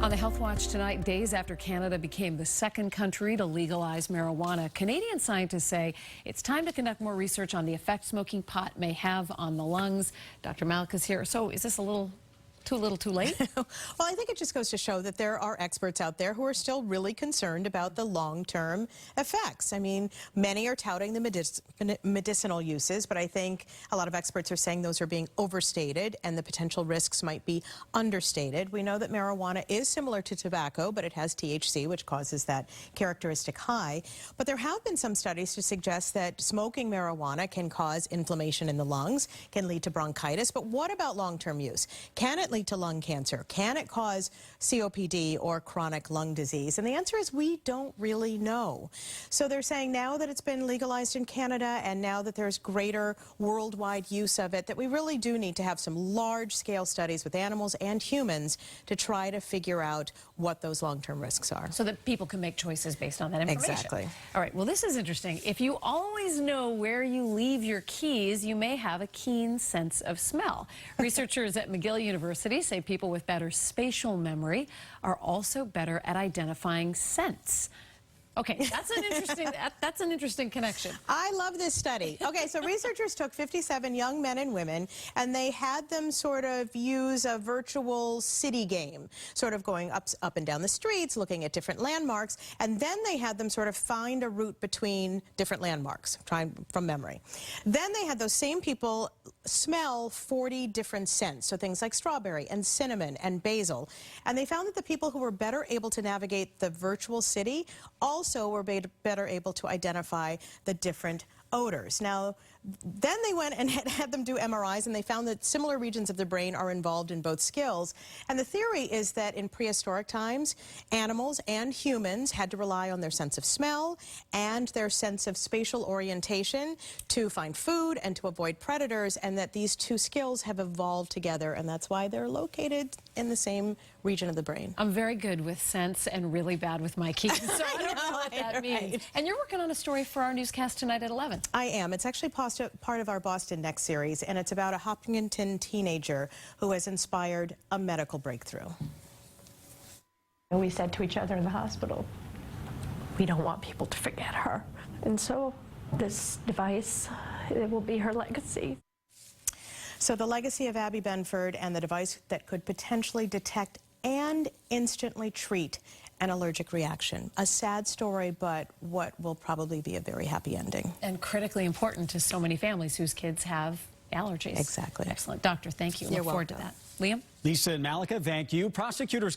On the HealthWatch tonight, days after Canada became the second country to legalize marijuana, Canadian scientists say it's time to conduct more research on the effect smoking pot may have on the lungs. Dr. Mallika's here. So is this a little too late? Well, I think it just goes to show that there are experts out there who are still really concerned about the long-term effects. I mean, many are touting the medicinal uses, but I think a lot of experts are saying those are being overstated and the potential risks might be understated. We know that marijuana is similar to tobacco, but it has THC, which causes that characteristic high. But there have been some studies to suggest that smoking marijuana can cause inflammation in the lungs, can lead to bronchitis. But what about long-term use? Can it lead to lung cancer? Can it cause COPD or chronic lung disease? And the answer is we don't really know. So they're saying now that it's been legalized in Canada and now that there's greater worldwide use of it, that we really do need to have some large-scale studies with animals and humans to try to figure out what those long-term risks are. So that people can make choices based on that information. Exactly. All right, well, this is interesting. If you always know where you leave your keys, you may have a keen sense of smell. Researchers at McGill University say people with better spatial memory are also better at identifying scents. Okay, that's an interesting connection. I love this study. Okay, so researchers took 57 young men and women and they had them sort of use a virtual city game, sort of going up and down the streets, looking at different landmarks, and then they had them sort of find a route between different landmarks, trying from memory. Then they had those same people smell 40 different scents, so things like strawberry and cinnamon and basil, and they found that the people who were better able to navigate the virtual city also were better able to identify the different odors. Now, then they went and had them do MRIs, and they found that similar regions of the brain are involved in both skills. And the theory is that in prehistoric times, animals and humans had to rely on their sense of smell and their sense of spatial orientation to find food and to avoid predators, and that these two skills have evolved together, and that's why they're located in the same region of the brain. I'm very good with scents and really bad with my keys, so I don't know what that means. And you're working on a story for our newscast tonight at 11. I am. It's actually part of our Boston Next series, and it's about a Hopkinton teenager who has inspired a medical breakthrough. We said to each other in the hospital, we don't want people to forget her. And so this device, it will be her legacy. So the legacy of Abby Benford and the device that could potentially detect and instantly treat an allergic reaction. A sad story, but what will probably be a very happy ending. And critically important to so many families whose kids have allergies. Exactly. Excellent. Doctor, thank you. You're Look forward to welcome. that. Liam? Lisa and Mallika, thank you. Prosecutors